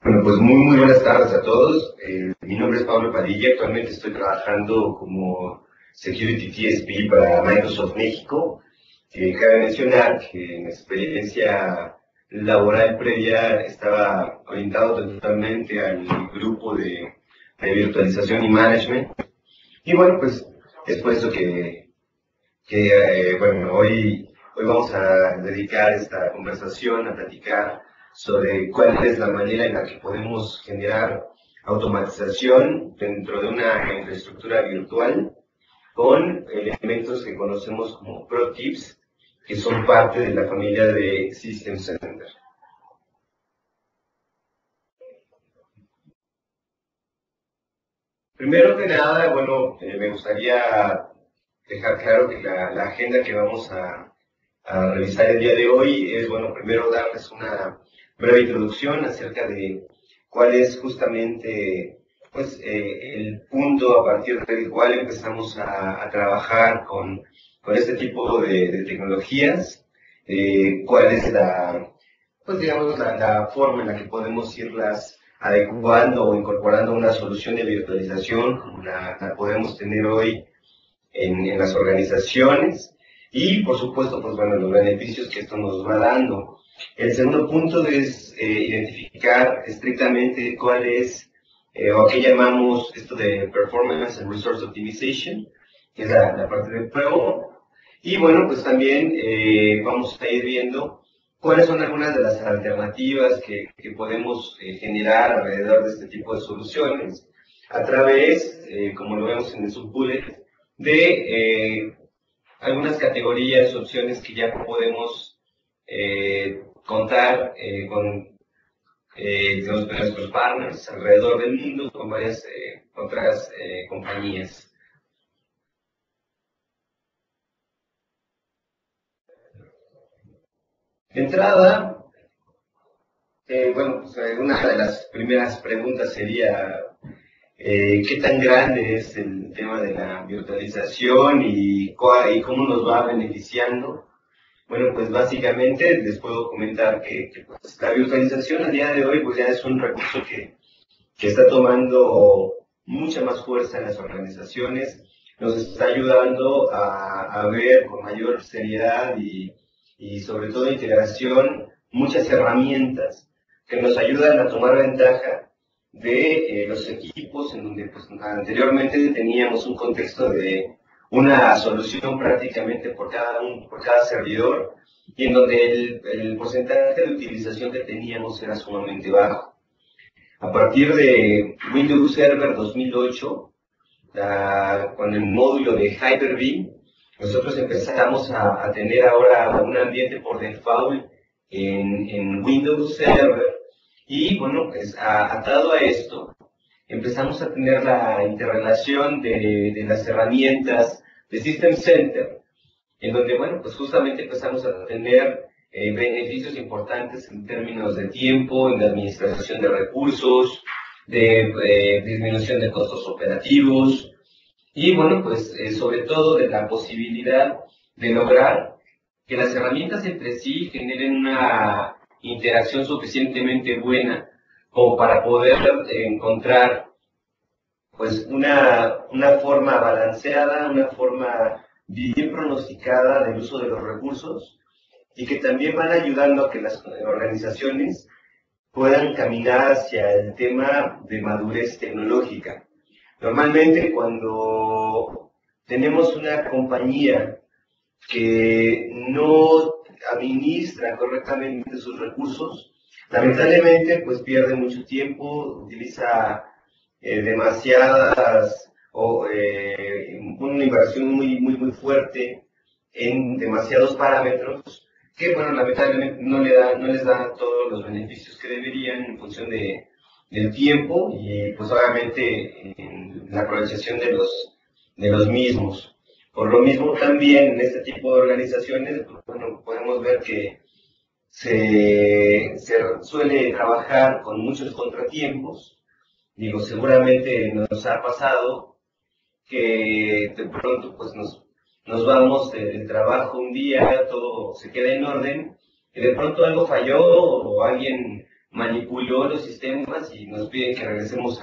Bueno, pues muy buenas tardes a todos. Mi nombre es Pablo Padilla. Actualmente estoy trabajando como Security TSP para Microsoft México. Cabe mencionar que mi experiencia laboral previa estaba orientado totalmente al grupo de virtualización y management. Y bueno, pues es por eso que hoy vamos a dedicar esta conversación a platicar sobre cuál es la manera en la que podemos generar automatización dentro de una infraestructura virtual con elementos que conocemos como Pro Tips, que son parte de la familia de System Center. Primero que nada, bueno, me gustaría dejar claro que la agenda que vamos a revisar el día de hoy es, bueno, primero darles una breve introducción acerca de cuál es justamente pues, el punto a partir del cual empezamos a trabajar con este tipo de tecnologías, cuál es pues digamos, la forma en la que podemos irlas adecuando o incorporando una solución de virtualización como la podemos tener hoy en las organizaciones y, por supuesto, pues bueno, los beneficios que esto nos va dando. El segundo punto es identificar estrictamente cuál es, o qué llamamos esto de Performance and Resource Optimization, que es la parte de prueba. Y bueno, pues también vamos a ir viendo cuáles son algunas de las alternativas que podemos generar alrededor de este tipo de soluciones a través, como lo vemos en el subbullet, de algunas categorías, opciones que ya podemos contar con nuestros partners alrededor del mundo, con varias otras compañías. De entrada, bueno, pues, una de las primeras preguntas sería qué tan grande es el tema de la virtualización y cómo nos va beneficiando. Bueno, pues básicamente les puedo comentar que pues, la virtualización a día de hoy pues ya es un recurso que está tomando mucha más fuerza en las organizaciones, nos está ayudando a ver con mayor seriedad y sobre todo integración muchas herramientas que nos ayudan a tomar ventaja de los equipos en donde pues, anteriormente teníamos un contexto de una solución prácticamente por cada servidor y en donde el porcentaje de utilización que teníamos era sumamente bajo. A partir de Windows Server 2008, con el módulo de Hyper-V, nosotros empezamos a tener ahora un ambiente por default en Windows Server y bueno, pues atado a esto, empezamos a tener la interrelación de las herramientas de System Center, en donde, bueno, pues justamente empezamos a tener beneficios importantes en términos de tiempo, en la administración de recursos, de disminución de costos operativos, y bueno, pues sobre todo de la posibilidad de lograr que las herramientas entre sí generen una interacción suficientemente buena como para poder encontrar pues una forma balanceada, una forma bien pronosticada del uso de los recursos y que también van ayudando a que las organizaciones puedan caminar hacia el tema de madurez tecnológica. Normalmente cuando tenemos una compañía que no administra correctamente sus recursos, lamentablemente pues pierde mucho tiempo, utiliza demasiadas o una inversión muy fuerte en demasiados parámetros que, bueno, lamentablemente no les da todos los beneficios que deberían en función del tiempo y, pues, obviamente, en la aprovechación de los mismos. Por lo mismo, también en este tipo de organizaciones, pues, bueno, podemos ver que se suele trabajar con muchos contratiempos. Digo, seguramente nos ha pasado que de pronto pues nos vamos del trabajo un día, todo se queda en orden, y de pronto algo falló o alguien manipuló los sistemas y nos piden que regresemos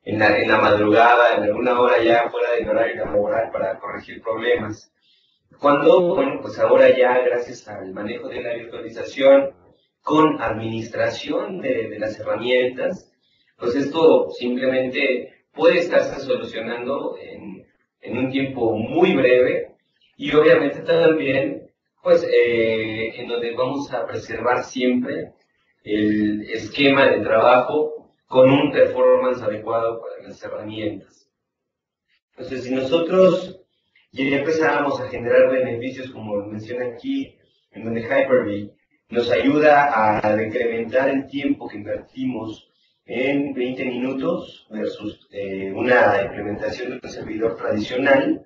en la madrugada, en alguna hora ya fuera del horario laboral para corregir problemas. Cuando, bueno, pues ahora ya gracias al manejo de la virtualización con administración de las herramientas, pues esto simplemente puede estarse solucionando en un tiempo muy breve y obviamente también, pues, en donde vamos a preservar siempre el esquema de trabajo con un performance adecuado para las herramientas. Entonces, si nosotros ya empezáramos a generar beneficios, como menciona aquí, en donde Hyper-V nos ayuda a decrementar el tiempo que invertimos en 20 minutos versus una implementación de un servidor tradicional,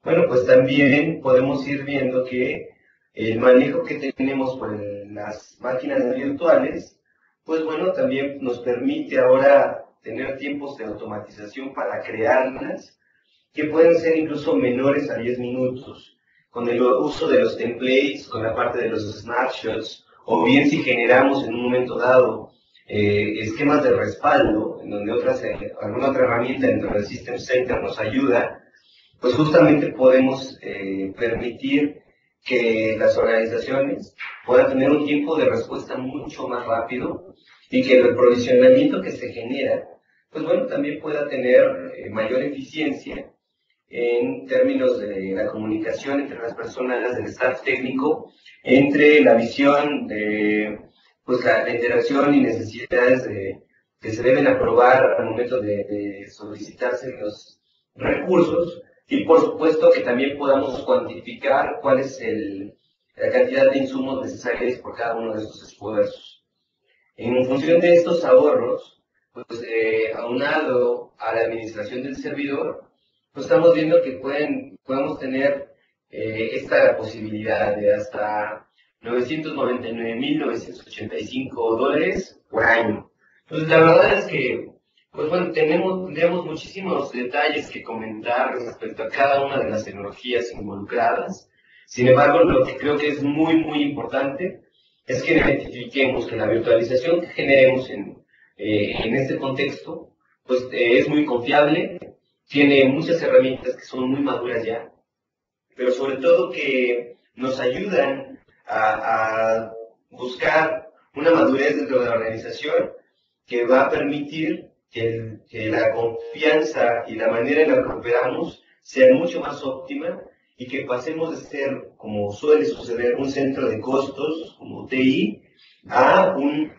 bueno, pues también podemos ir viendo que el manejo que tenemos por las máquinas virtuales, pues bueno, también nos permite ahora tener tiempos de automatización para crearlas, que pueden ser incluso menores a 10 minutos, con el uso de los templates, con la parte de los snapshots, o bien si generamos en un momento dado esquemas de respaldo, en donde alguna otra herramienta dentro del System Center nos ayuda, pues justamente podemos permitir que las organizaciones puedan tener un tiempo de respuesta mucho más rápido y que el provisionamiento que se genera, pues bueno, también pueda tener mayor eficiencia en términos de la comunicación entre las personas, del staff técnico, entre la visión de pues, la interacción y necesidades que se deben aprobar al momento de solicitarse los recursos, y por supuesto que también podamos cuantificar cuál es la cantidad de insumos necesarios por cada uno de estos esfuerzos. En función de estos ahorros, pues aunado a la administración del servidor, pues estamos viendo que podemos tener esta posibilidad de hasta $999,985 por año. Entonces, la verdad es que, pues bueno, tendríamos muchísimos detalles que comentar respecto a cada una de las tecnologías involucradas. Sin embargo, lo que creo que es muy, muy importante es que identifiquemos que la virtualización que generemos en este contexto, pues es muy confiable, tiene muchas herramientas que son muy maduras ya, pero sobre todo que nos ayudan a buscar una madurez dentro de la organización que va a permitir que la confianza y la manera en la que operamos sea mucho más óptima y que pasemos de ser, como suele suceder, un centro de costos, como TI, a un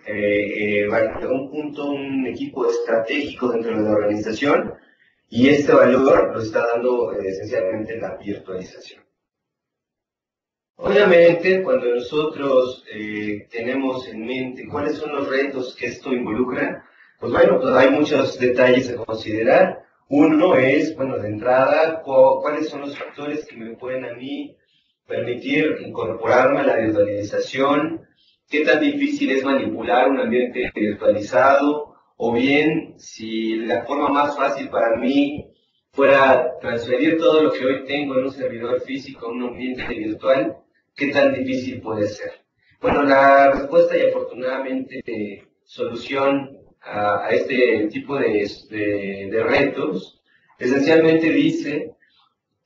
punto, un equipo estratégico dentro de la organización, y este valor lo está dando esencialmente la virtualización. Obviamente, cuando nosotros tenemos en mente cuáles son los retos que esto involucra, pues bueno, pues hay muchos detalles a considerar. Uno es, bueno, de entrada, cuáles son los factores que me pueden a mí permitir incorporarme a la virtualización, qué tan difícil es manipular un ambiente virtualizado, o bien si la forma más fácil para mí fuera transferir todo lo que hoy tengo en un servidor físico a un ambiente virtual, ¿qué tan difícil puede ser? Bueno, la respuesta y afortunadamente solución a este tipo de retos esencialmente dice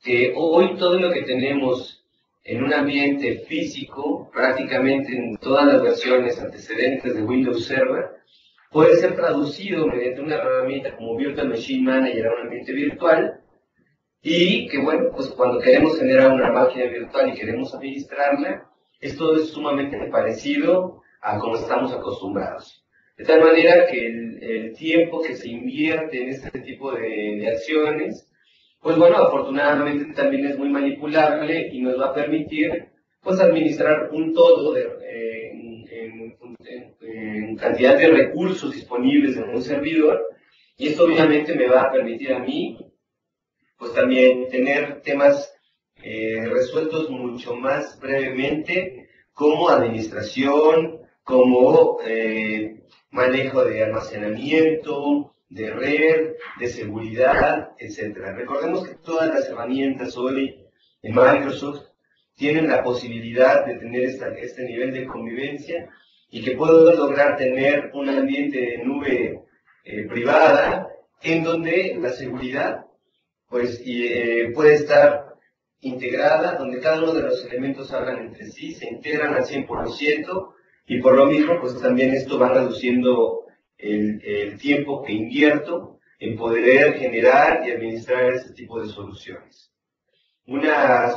que hoy todo lo que tenemos en un ambiente físico, prácticamente en todas las versiones antecedentes de Windows Server, puede ser traducido mediante una herramienta como Virtual Machine Manager a un ambiente virtual, y que bueno, pues cuando queremos generar una máquina virtual y queremos administrarla, esto es sumamente parecido a como estamos acostumbrados. De tal manera que el tiempo que se invierte en este tipo de acciones, pues bueno, afortunadamente también es muy manipulable y nos va a permitir pues administrar un todo en cantidad de recursos disponibles en un servidor, y esto obviamente me va a permitir a mí pues también tener temas resueltos mucho más brevemente, como administración, como manejo de almacenamiento, de red, de seguridad, etc. Recordemos que todas las herramientas hoy en Microsoft tienen la posibilidad de tener este nivel de convivencia, y que puedo lograr tener un ambiente de nube privada en donde la seguridad pues, puede estar integrada, donde cada uno de los elementos hablan entre sí, se integran al 100%, y por lo mismo pues también esto va reduciendo el tiempo que invierto en poder generar y administrar ese tipo de soluciones. Una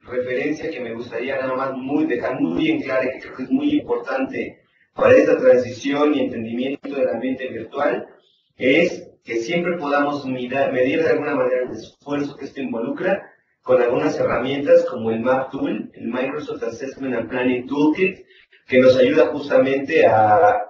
referencia que me gustaría nada más dejar muy bien clara, que creo que es muy importante para esta transición y entendimiento del ambiente virtual, es que siempre podamos medir de alguna manera el esfuerzo que esto involucra con algunas herramientas como el Map Tool, el Microsoft Assessment and Planning Toolkit, que nos ayuda justamente a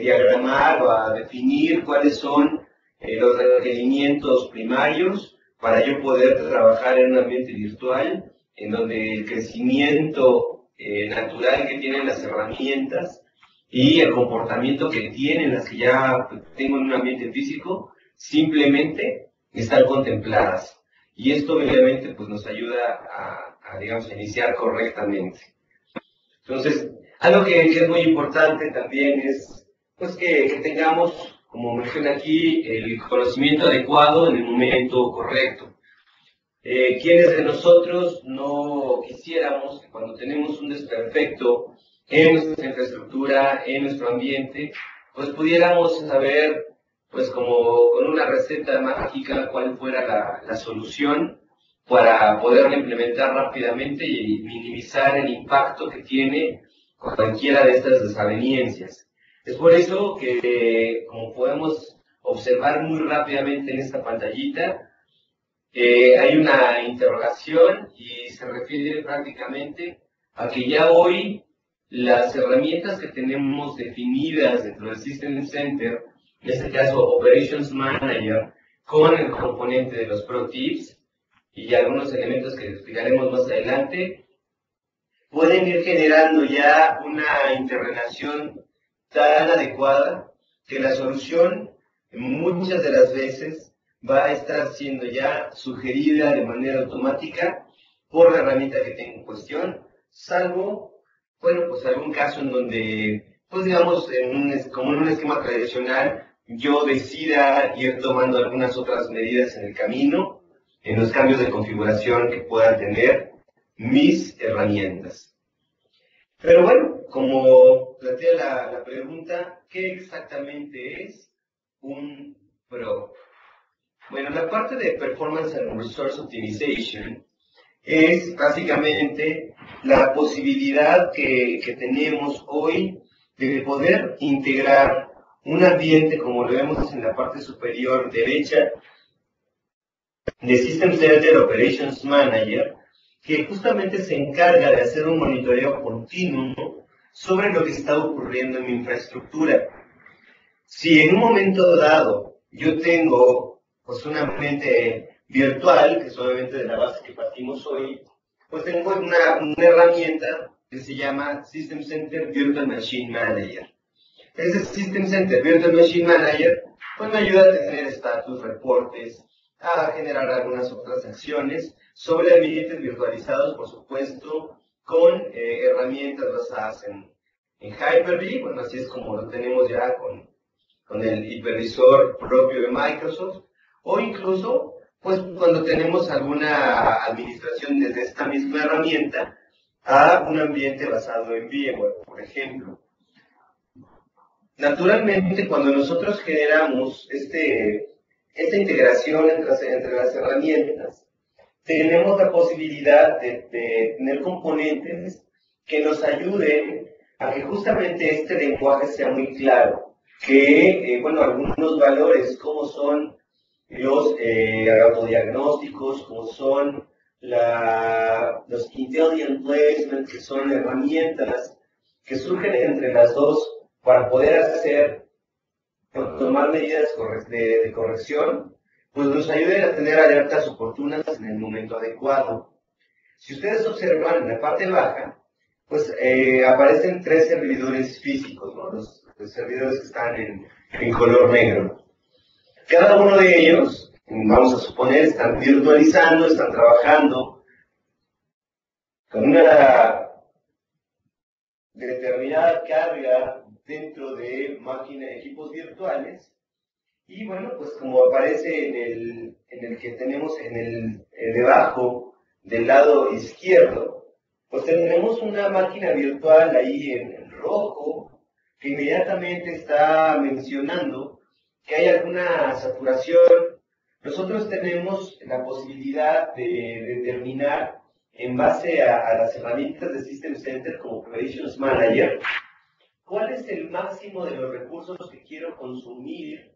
diagramar o a definir cuáles son los requerimientos primarios para yo poder trabajar en un ambiente virtual en donde el crecimiento natural que tienen las herramientas y el comportamiento que tienen las que ya tengo en un ambiente físico simplemente están contempladas. Y esto obviamente pues, nos ayuda digamos, a iniciar correctamente. Entonces, algo que es muy importante también es pues, que tengamos, como menciona aquí, el conocimiento adecuado en el momento correcto. ¿Quiénes de nosotros no quisiéramos que cuando tenemos un desperfecto en nuestra infraestructura, en nuestro ambiente, pues pudiéramos saber, pues como con una receta mágica, cuál fuera la solución para poderla implementar rápidamente y minimizar el impacto que tiene cualquiera de estas desavenencias? Es por eso que, como podemos observar muy rápidamente en esta pantallita, hay una interrogación y se refiere prácticamente a que ya hoy las herramientas que tenemos definidas dentro del System Center, en este caso Operations Manager, con el componente de los Pro Tips y algunos elementos que explicaremos más adelante, pueden ir generando ya una interrelación tan adecuada que la solución muchas de las veces va a estar siendo ya sugerida de manera automática por la herramienta que tengo en cuestión, salvo, bueno, pues algún caso en donde, pues digamos, como en un esquema tradicional, yo decida ir tomando algunas otras medidas en el camino, en los cambios de configuración que puedan tener mis herramientas. Pero bueno, como plantea la pregunta, ¿qué exactamente es un PRO? Bueno, la parte de Performance and Resource Optimization es básicamente la posibilidad que tenemos hoy de poder integrar un ambiente, como lo vemos en la parte superior derecha, de System Center Operations Manager, que justamente se encarga de hacer un monitoreo continuo sobre lo que está ocurriendo en mi infraestructura. Si en un momento dado yo tengo pues, un ambiente virtual, que es obviamente de la base que partimos hoy, pues tengo una herramienta que se llama System Center Virtual Machine Manager. Ese System Center Virtual Machine Manager pues, me ayuda a tener status, reportes, a generar algunas otras acciones sobre ambientes virtualizados, por supuesto, con herramientas basadas en Hyper-V. Bueno, así es como lo tenemos ya con el hipervisor propio de Microsoft, o incluso pues cuando tenemos alguna administración desde esta misma herramienta a un ambiente basado en VMware, por ejemplo. Naturalmente, cuando nosotros generamos esta integración entre las herramientas, tenemos la posibilidad de tener componentes que nos ayuden a que justamente este lenguaje sea muy claro, que, bueno, algunos valores como son los autodiagnósticos, como son los intelligent placement, que son herramientas que surgen entre las dos para poder tomar medidas de corrección, pues nos ayuden a tener alertas oportunas en el momento adecuado. Si ustedes observan en la parte baja, pues aparecen 3 servidores físicos, ¿no? Los servidores que están en color negro. Cada uno de ellos, vamos a suponer, están virtualizando, están trabajando con una determinada carga dentro de equipos virtuales. Y bueno, pues como aparece en el que tenemos debajo del lado izquierdo, pues tenemos una máquina virtual ahí en rojo que inmediatamente está mencionando que hay alguna saturación. Nosotros tenemos la posibilidad de determinar en base a las herramientas de System Center como Operations Manager cuál es el máximo de los recursos que quiero consumir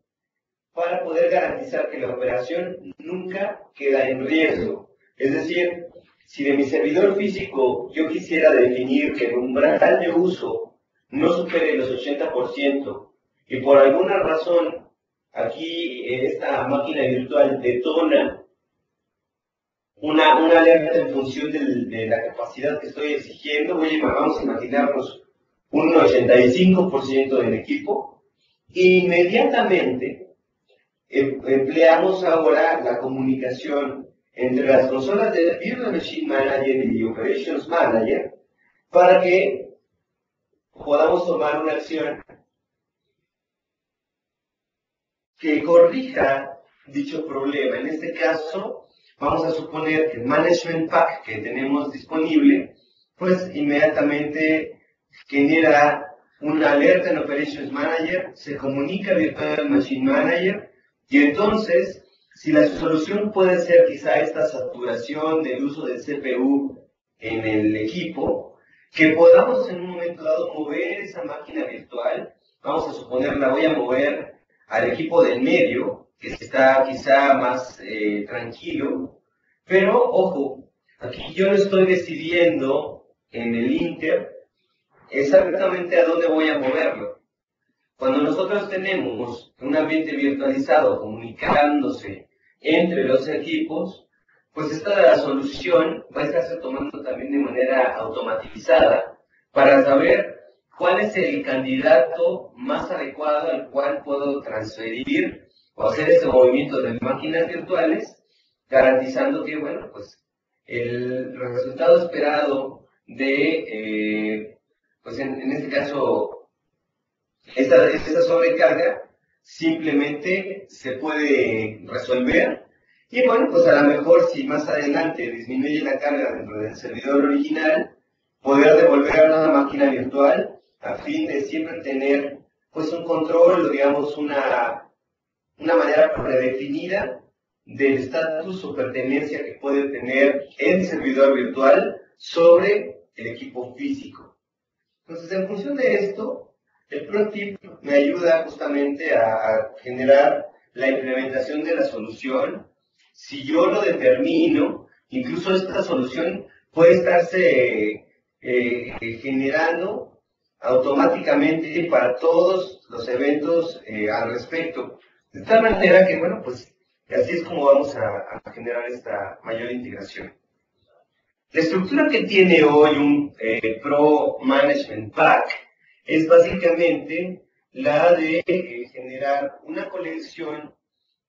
para poder garantizar que la operación nunca queda en riesgo. Es decir, si de mi servidor físico yo quisiera definir que el umbral de uso no supere los 80% y por alguna razón aquí esta máquina virtual detona una alerta en función de la capacidad que estoy exigiendo, vamos a imaginarnos un 85% del equipo, inmediatamente empleamos ahora la comunicación entre las consolas de Virtual Machine Manager y Operations Manager para que podamos tomar una acción que corrija dicho problema. En este caso, vamos a suponer que el Management Pack que tenemos disponible, pues inmediatamente genera una alerta en Operations Manager, se comunica a Virtual Machine Manager, y entonces, si la solución puede ser quizá esta saturación del uso del CPU en el equipo, que podamos en un momento dado mover esa máquina virtual, vamos a suponer la voy a mover al equipo del medio, que está quizá más tranquilo, pero ojo, aquí yo no estoy decidiendo en el Inter exactamente a dónde voy a moverlo. Cuando nosotros tenemos un ambiente virtualizado comunicándose entre los equipos, pues esta solución va a estarse tomando también de manera automatizada para saber cuál es el candidato más adecuado al cual puedo transferir o hacer ese movimiento de máquinas virtuales, garantizando que, bueno, pues el resultado esperado de, pues en este caso, esta sobrecarga simplemente se puede resolver. Y bueno, pues a lo mejor si más adelante disminuye la carga dentro del servidor original, poder devolver a una máquina virtual a fin de siempre tener pues un control o digamos una manera predefinida del estatus o pertenencia que puede tener el servidor virtual sobre el equipo físico. Entonces, en función de esto, el ProTip me ayuda justamente a generar la implementación de la solución. Si yo lo determino, incluso esta solución puede estarse generando automáticamente para todos los eventos al respecto. De tal manera que, bueno, pues así es como vamos a generar esta mayor integración. La estructura que tiene hoy un Pro Management Pack es básicamente la de generar una colección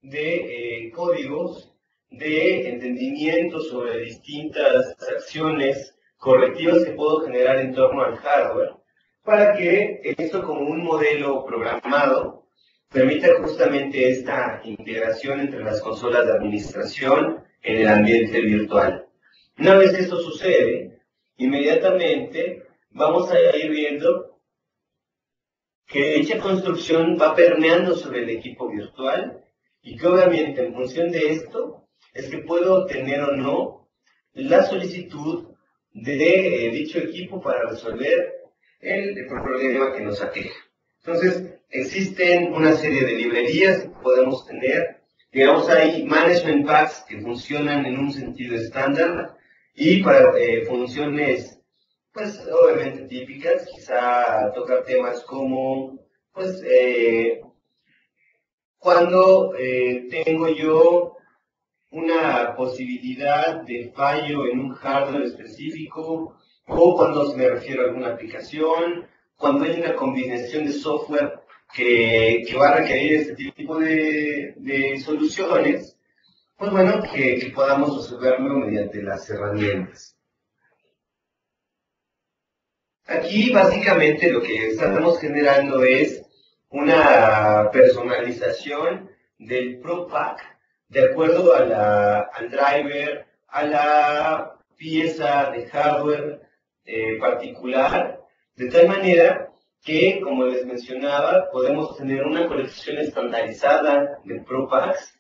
de códigos de entendimiento sobre distintas acciones correctivas que puedo generar en torno al hardware, para que esto como un modelo programado permita justamente esta integración entre las consolas de administración en el ambiente virtual. Una vez esto sucede, inmediatamente vamos a ir viendo que dicha construcción va permeando sobre el equipo virtual y que obviamente en función de esto es que puedo obtener o no la solicitud de dicho equipo para resolver el problema que nos aqueja. Entonces, existen una serie de librerías que podemos tener. Digamos, hay management packs que funcionan en un sentido estándar y para funciones, pues, obviamente típicas, quizá tocar temas como, pues, cuando tengo yo una posibilidad de fallo en un hardware específico, o cuando me refiero a alguna aplicación, cuando hay una combinación de software que va a requerir este tipo de soluciones, pues bueno, que podamos resolverlo mediante las herramientas. Aquí básicamente lo que estamos generando es una personalización del Pro Pack de acuerdo al driver, a la pieza de hardware particular, de tal manera que, como les mencionaba, podemos tener una colección estandarizada de Pro Packs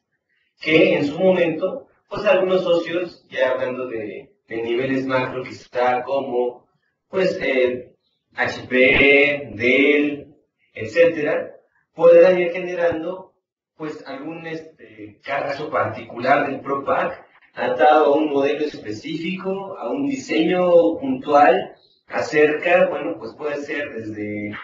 que en su momento, pues algunos socios, ya hablando de niveles macro, quizá como pues HP, Dell, etcétera, puedan ir generando pues algún caso particular del Pro Pack atado a un modelo específico, a un diseño puntual acerca, bueno, pues puede ser desde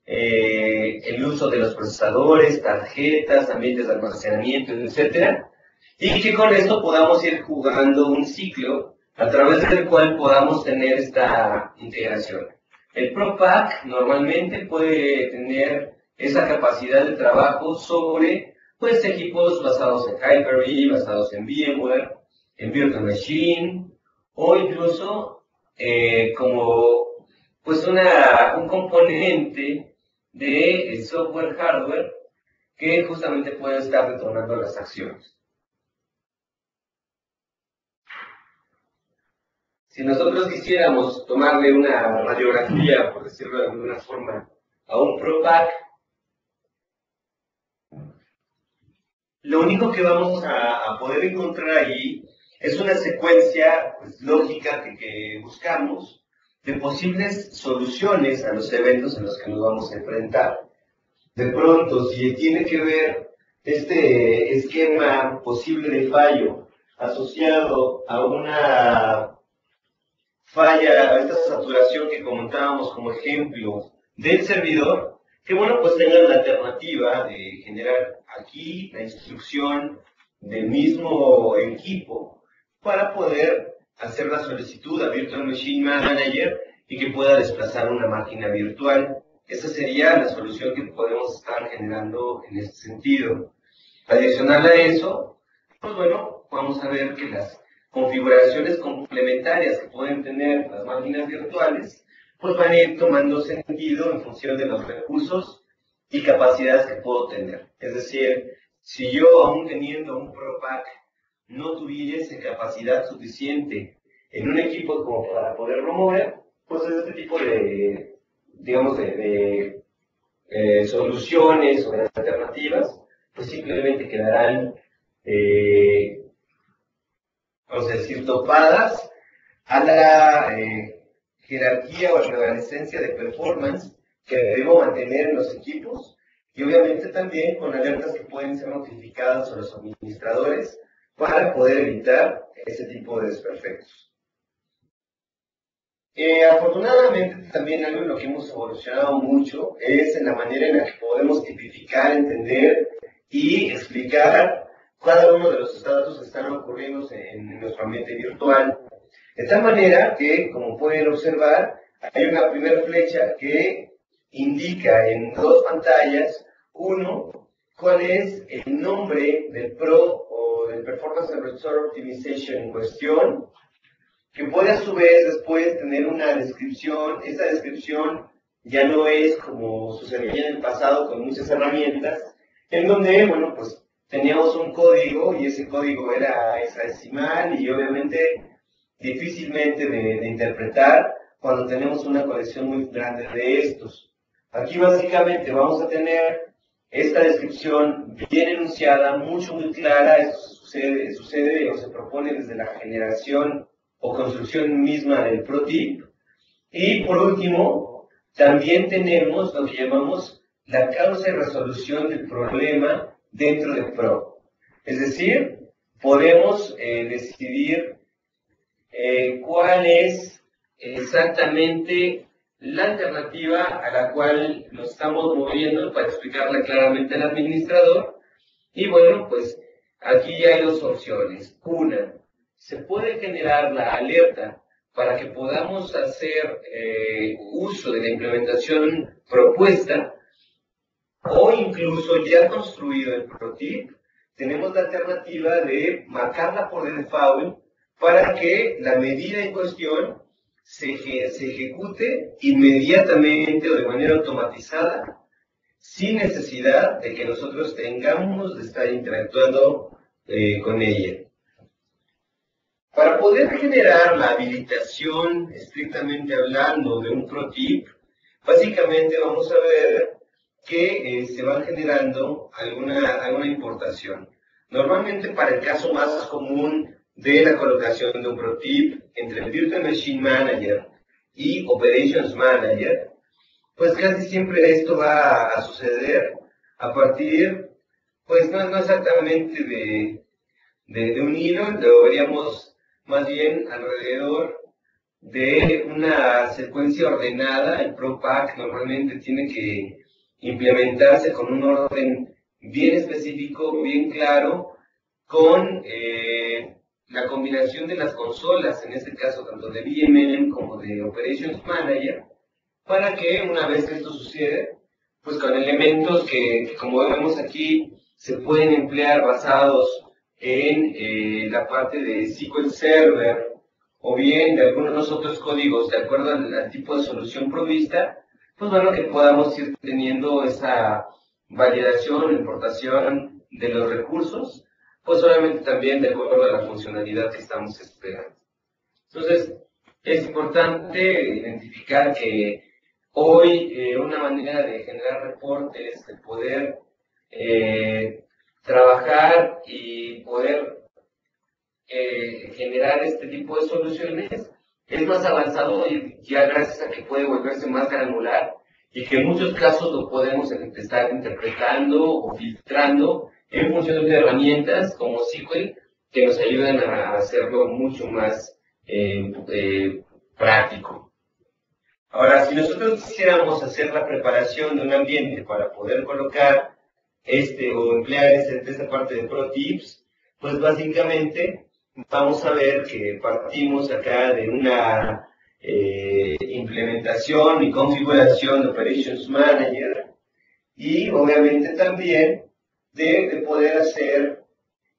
el uso de los procesadores, tarjetas, ambientes de almacenamiento, etcétera, y que con esto podamos ir jugando un ciclo a través del cual podamos tener esta integración. El Pro Pack normalmente puede tener esa capacidad de trabajo sobre pues, equipos basados en Hyper-V, basados en VMware, en Virtual Machine, o incluso como pues un componente de software hardware que justamente puede estar detonando las acciones. Si nosotros quisiéramos tomarle una radiografía, por decirlo de alguna forma, a un Pro Pack, lo único que vamos a poder encontrar ahí es una secuencia pues, lógica que buscamos de posibles soluciones a los eventos en los que nos vamos a enfrentar. De pronto, si tiene que ver este esquema posible de fallo asociado a una falla, a esta saturación que comentábamos como ejemplo del servidor, que bueno, pues tengan la alternativa de generar aquí la instrucción del mismo equipo para poder hacer la solicitud a Virtual Machine Manager y que pueda desplazar una máquina virtual. Esa sería la solución que podemos estar generando en este sentido. Adicional a eso, pues bueno, vamos a ver que las configuraciones complementarias que pueden tener las máquinas virtuales, pues van a ir tomando sentido en función de los recursos y capacidades que puedo tener. Es decir, si yo aún teniendo un Pro Pack no tuviese capacidad suficiente en un equipo como para poderlo mover, pues este tipo de, digamos, de soluciones o de alternativas, pues simplemente quedarán vamos a decir, topadas a la jerarquía o prevalecencia de performance que debemos mantener en los equipos y obviamente también con alertas que pueden ser notificadas a los administradores para poder evitar ese tipo de desperfectos. Afortunadamente también algo en lo que hemos evolucionado mucho es en la manera en la que podemos tipificar, entender y explicar cada uno de los estados que están ocurriendo en nuestro ambiente virtual. De tal manera que, como pueden observar, hay una primera flecha que indica en dos pantallas, uno, cuál es el nombre del Pro o del Performance and Resource Optimization en cuestión, que puede a su vez después tener una descripción. Esta descripción ya no es como sucedía en el pasado con muchas herramientas, en donde, bueno, pues teníamos un código y ese código era hexadecimal y obviamente difícilmente de interpretar cuando tenemos una colección muy grande de estos. Aquí básicamente vamos a tener esta descripción bien enunciada, muy clara. Esto sucede o se propone desde la generación o construcción misma del ProTip. Y por último, también tenemos lo que llamamos la causa y resolución del problema dentro de Pro. Es decir, podemos decidir cuál es exactamente la alternativa a la cual nos estamos moviendo para explicarla claramente al administrador. Y bueno, pues aquí ya hay dos opciones. Una, se puede generar la alerta para que podamos hacer uso de la implementación propuesta o incluso ya construido el ProTip. Tenemos la alternativa de marcarla por default para que la medida en cuestión se ejecute inmediatamente o de manera automatizada, sin necesidad de que nosotros tengamos de estar interactuando con ella. Para poder generar la habilitación, estrictamente hablando, de un ProTip, básicamente vamos a ver que se va generando alguna importación. Normalmente para el caso más común de la colocación de un ProTip entre el Virtual Machine Manager y Operations Manager, pues casi siempre esto va a suceder a partir, pues no exactamente de un hilo, lo veríamos más bien alrededor de una secuencia ordenada. El ProPack normalmente tiene que implementarse con un orden bien específico, bien claro, con la combinación de las consolas, en este caso tanto de VMM como de Operations Manager, para que una vez que esto sucede, pues con elementos que como vemos aquí, se pueden emplear basados en la parte de SQL Server o bien de algunos otros códigos de acuerdo al tipo de solución provista, pues bueno, que podamos ir teniendo esa validación, importación de los recursos, pues obviamente también de acuerdo a la funcionalidad que estamos esperando. Entonces, es importante identificar que hoy una manera de generar reportes, de poder trabajar y poder generar este tipo de soluciones es más avanzado hoy, ya gracias a que puede volverse más granular y que en muchos casos lo podemos estar interpretando o filtrando en función de herramientas como SQL que nos ayudan a hacerlo mucho más práctico. Ahora, si nosotros quisiéramos hacer la preparación de un ambiente para poder colocar o emplear esta parte de ProTips, pues básicamente vamos a ver que partimos acá de una implementación y configuración de Operations Manager y obviamente también de poder hacer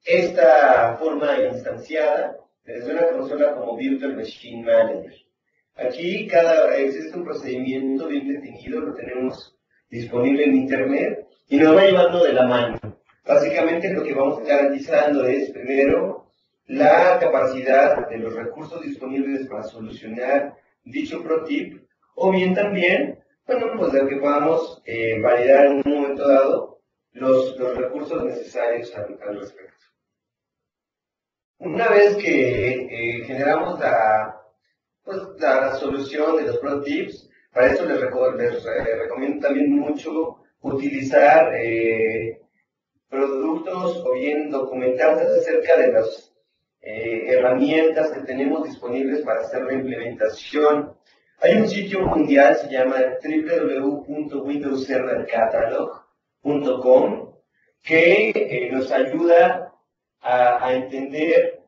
esta forma instanciada desde una consola como Virtual Machine Manager. Aquí existe un procedimiento bien definido, lo tenemos disponible en internet y nos va llevando de la mano. Básicamente lo que vamos garantizando es primero la capacidad de los recursos disponibles para solucionar dicho ProTip, o bien también, bueno, pues de que podamos validar en un momento dado los recursos necesarios al respecto. Una vez que generamos la solución de los ProTips, para eso les recomiendo también mucho utilizar productos o bien documentarse acerca de las herramientas que tenemos disponibles para hacer la implementación. Hay un sitio mundial, se llama www.windowsservercatalog.com, que nos ayuda a entender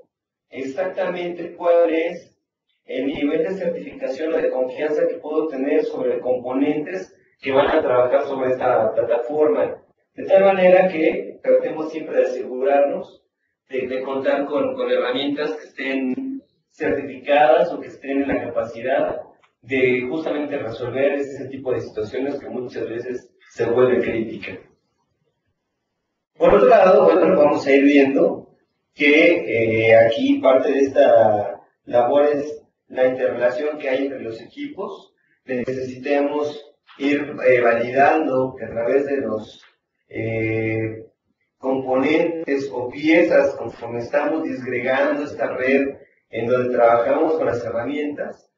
exactamente cuál es el nivel de certificación o de confianza que puedo tener sobre componentes que van a trabajar sobre esta plataforma. De tal manera que tratemos siempre de asegurarnos de contar con herramientas que estén certificadas o que estén en la capacidad de justamente resolver ese tipo de situaciones que muchas veces se vuelven críticas. Por otro lado, bueno, vamos a ir viendo que aquí parte de esta labor es la interrelación que hay entre los equipos. Necesitamos ir validando que a través de los componentes o piezas, conforme estamos disgregando esta red en donde trabajamos con las herramientas,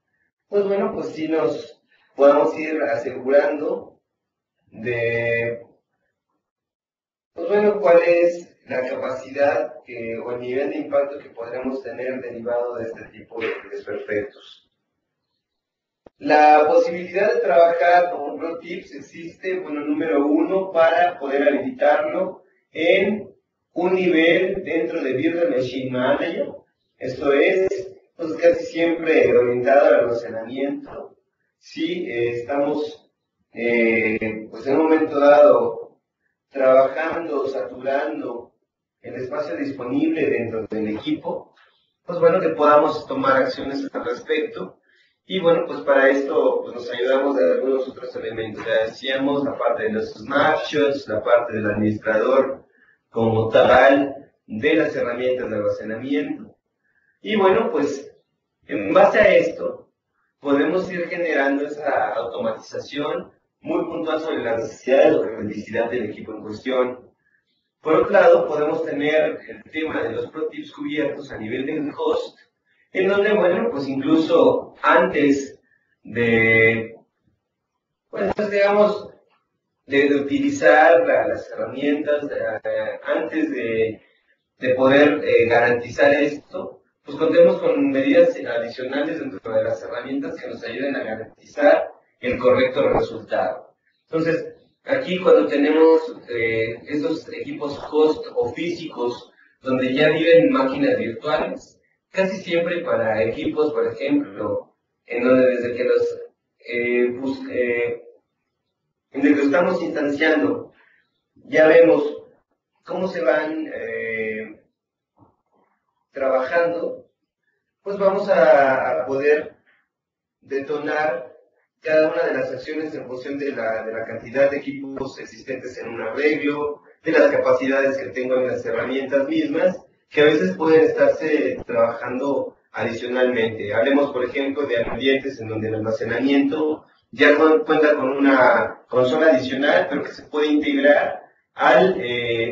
pues bueno, pues sí nos podemos ir asegurando de, pues bueno, cuál es la capacidad o el nivel de impacto que podremos tener derivado de este tipo de desperfectos. La posibilidad de trabajar con ProTips existe, bueno, número uno, para poder habilitarlo en un nivel dentro de Virtual Machine Manager. Esto es, pues casi siempre orientado al almacenamiento. Si estamos, pues en un momento dado, trabajando, saturando el espacio disponible dentro del equipo, pues bueno, que podamos tomar acciones al respecto. Y bueno, pues para esto pues nos ayudamos de algunos otros elementos. Ya decíamos la parte de los snapshots, la parte del administrador como tal, de las herramientas de almacenamiento. Y bueno, pues en base a esto podemos ir generando esa automatización muy puntual sobre las necesidades o criticidad del equipo en cuestión. Por otro lado, podemos tener el tema de los protips cubiertos a nivel del host, en donde, bueno, pues incluso antes de, pues digamos, de utilizar las herramientas, antes de poder garantizar esto, pues contemos con medidas adicionales dentro de las herramientas que nos ayuden a garantizar el correcto resultado. Entonces, aquí cuando tenemos estos equipos host o físicos donde ya viven máquinas virtuales, casi siempre para equipos, por ejemplo, en donde desde que desde que lo estamos instanciando, ya vemos cómo se van trabajando, pues vamos a poder detonar cada una de las acciones en función de la cantidad de equipos existentes en un arreglo, de las capacidades que tengo en las herramientas mismas, que a veces pueden estarse trabajando adicionalmente. Hablemos, por ejemplo, de ambientes en donde el almacenamiento ya cuenta con una consola adicional, pero que se puede integrar al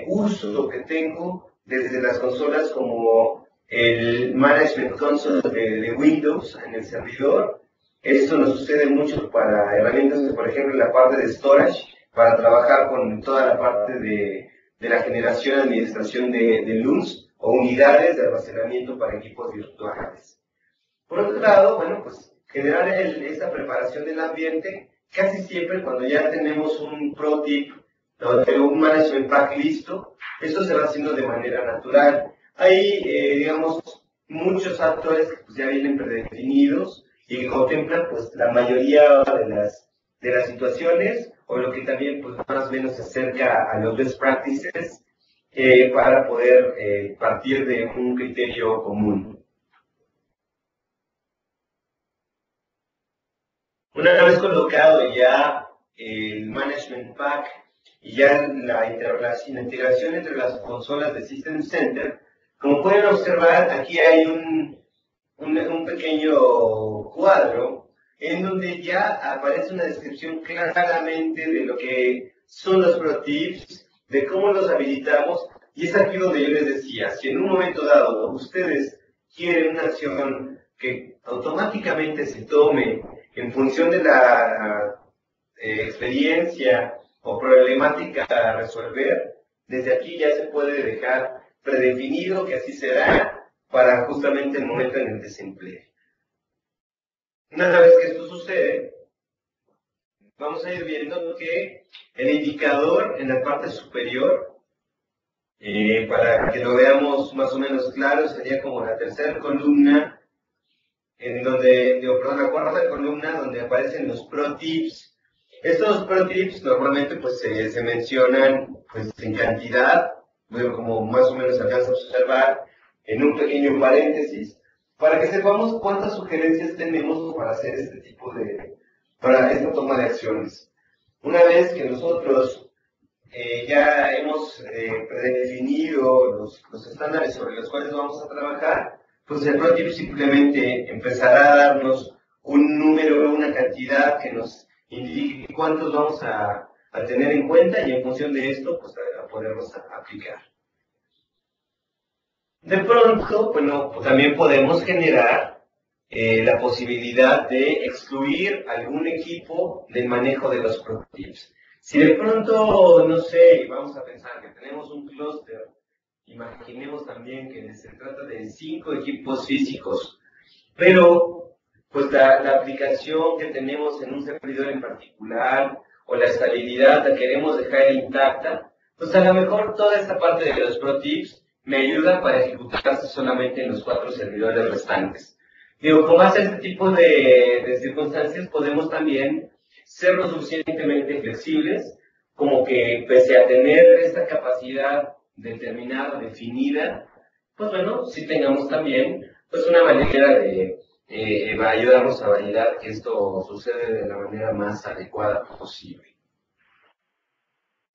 uso que tengo desde las consolas como el Management Console de Windows en el servidor. Esto nos sucede mucho para herramientas, por ejemplo, la parte de storage, para trabajar con toda la parte de la generación y administración de LUNs o unidades de almacenamiento para equipos virtuales. Por otro lado, bueno, pues generar esta preparación del ambiente, casi siempre cuando ya tenemos un pro tip o un management pack listo, esto se va haciendo de manera natural. Hay, digamos, muchos actores que pues, ya vienen predefinidos y que contemplan pues la mayoría de las situaciones o lo que también pues más o menos se acerca a los best practices para poder partir de un criterio común. Una vez colocado ya el Management Pack y ya la integración entre las consolas de System Center, como pueden observar, aquí hay un pequeño cuadro en donde ya aparece una descripción claramente de lo que son los pro tips, de cómo los habilitamos, y es aquí donde yo les decía, si en un momento dado ustedes quieren una acción que automáticamente se tome en función de la experiencia o problemática a resolver, desde aquí ya se puede dejar predefinido que así será para justamente el momento en el que se emplee. Una vez que esto sucede, vamos a ir viendo que el indicador en la parte superior, para que lo veamos más o menos claro, sería como la tercera columna, la cuarta columna donde aparecen los pro tips. Estos pro tips normalmente pues se mencionan pues en cantidad, bueno, como más o menos alcanza a observar en un pequeño paréntesis, para que sepamos cuántas sugerencias tenemos para hacer para esta toma de acciones. Una vez que nosotros ya hemos predefinido los estándares sobre los cuales vamos a trabajar, pues el pro tip simplemente empezará a darnos un número, una cantidad que nos indique cuántos vamos a tener en cuenta y en función de esto, pues a poderlos aplicar. De pronto, bueno, pues también podemos generar la posibilidad de excluir algún equipo del manejo de los pro tips. Si de pronto, no sé, vamos a pensar que tenemos un clúster, imaginemos también que se trata de 5 equipos físicos, pero pues la aplicación que tenemos en un servidor en particular o la estabilidad la queremos dejar intacta, pues a lo mejor toda esta parte de los pro tips me ayuda para ejecutarse solamente en los 4 servidores restantes. Digo, con base a este tipo de circunstancias podemos también ser lo suficientemente flexibles como que pese a tener esta capacidad determinada, definida, pues bueno, sí tengamos también pues una manera va a ayudarnos a validar que esto sucede de la manera más adecuada posible.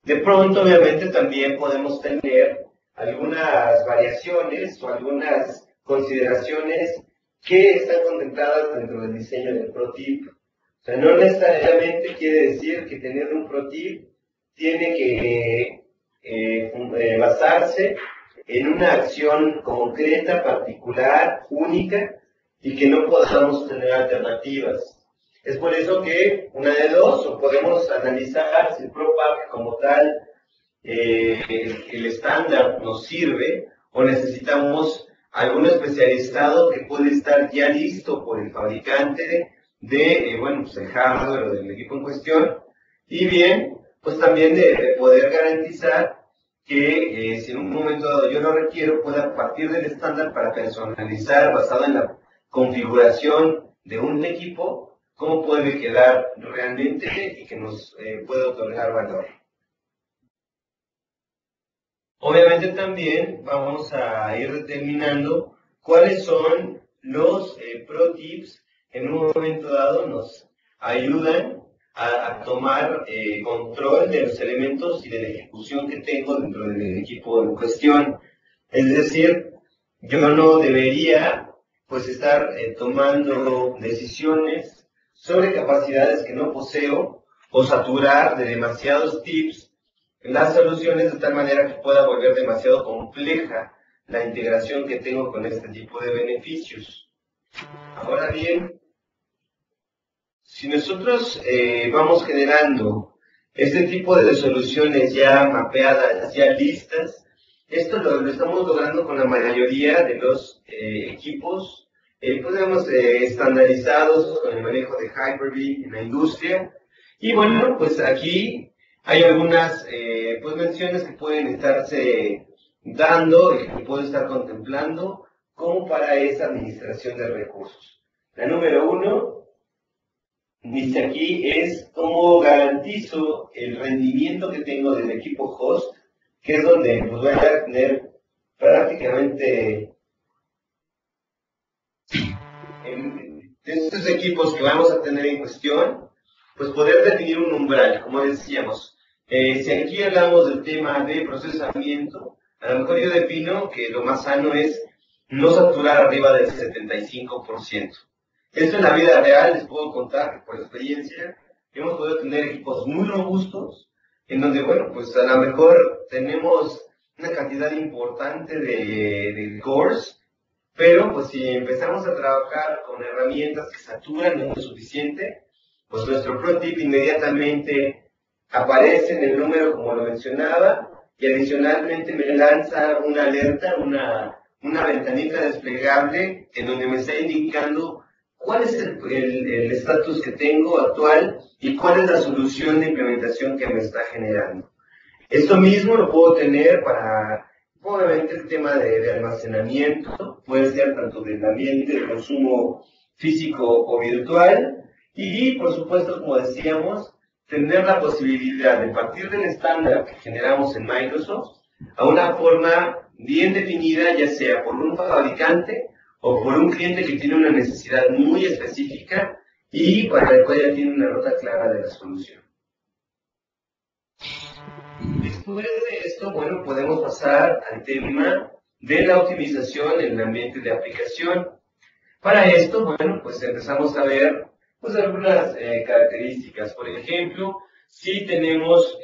De pronto, obviamente, también podemos tener algunas variaciones o algunas consideraciones que están contempladas dentro del diseño del protip. O sea, no necesariamente quiere decir que tener un protip tiene que basarse en una acción concreta, particular, única, y que no podamos tener alternativas. Es por eso que una de dos, o podemos analizar si el ProPuff como tal, el estándar nos sirve, o necesitamos algún especializado que puede estar ya listo por el fabricante de, bueno, pues el hardware o del equipo en cuestión, y bien, pues también de poder garantizar que si en un momento dado yo lo requiero, pueda partir del estándar para personalizar basado en la configuración de un equipo, cómo puede quedar realmente y que nos pueda otorgar valor. Obviamente también vamos a ir determinando cuáles son los pro tips que en un momento dado nos ayudan a tomar control de los elementos y de la ejecución que tengo dentro del equipo en cuestión. Es decir, yo no debería pues estar tomando decisiones sobre capacidades que no poseo o saturar de demasiados tips las soluciones de tal manera que pueda volver demasiado compleja la integración que tengo con este tipo de beneficios. Ahora bien, si nosotros vamos generando este tipo de soluciones ya mapeadas, ya listas, esto lo estamos logrando con la mayoría de los equipos, podemos estandarizados con el manejo de Hyper-V en la industria. Y bueno, pues aquí hay algunas pues menciones que pueden estarse dando y que puedo estar contemplando como para esa administración de recursos. La número 1, dice aquí, es cómo garantizo el rendimiento que tengo del equipo host, que es donde pues, voy a tener prácticamente de estos equipos que vamos a tener en cuestión, pues poder definir un umbral, como decíamos. Si aquí hablamos del tema de procesamiento, a lo mejor yo defino que lo más sano es no saturar arriba del 75%. Esto en la vida real les puedo contar que por experiencia hemos podido tener equipos muy robustos, en donde, bueno, pues a lo mejor tenemos una cantidad importante de cores, pero pues si empezamos a trabajar con herramientas que saturan no es suficiente, pues nuestro pro tip inmediatamente aparece en el número como lo mencionaba, y adicionalmente me lanza una alerta, una ventanita desplegable en donde me está indicando cuál es el estatus que tengo actual y cuál es la solución de implementación que me está generando. Esto mismo lo puedo tener para, obviamente, el tema de almacenamiento, puede ser tanto del ambiente de consumo físico o virtual, y por supuesto, como decíamos, tener la posibilidad de partir del estándar que generamos en Microsoft a una forma bien definida, ya sea por un fabricante o por un cliente que tiene una necesidad muy específica y para el cual ya tiene una ruta clara de la solución. Después de esto, bueno, podemos pasar al tema de la optimización en el ambiente de aplicación. Para esto, bueno, pues empezamos a ver pues, algunas características. Por ejemplo, si tenemos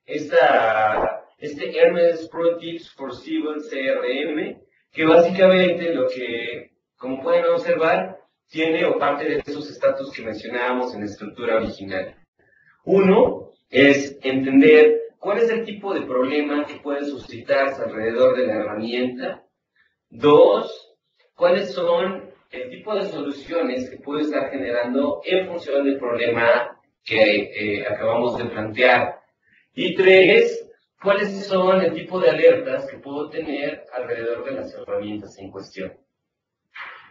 este Hermes Pro Tips for Civil CRM, que básicamente lo que, como pueden observar, tiene o parte de esos estatus que mencionábamos en la estructura original. Uno es entender cuál es el tipo de problema que puede suscitarse alrededor de la herramienta. Dos, cuáles son el tipo de soluciones que puede estar generando en función del problema que acabamos de plantear. Y tres, cuáles son el tipo de alertas que puedo tener alrededor de las herramientas en cuestión.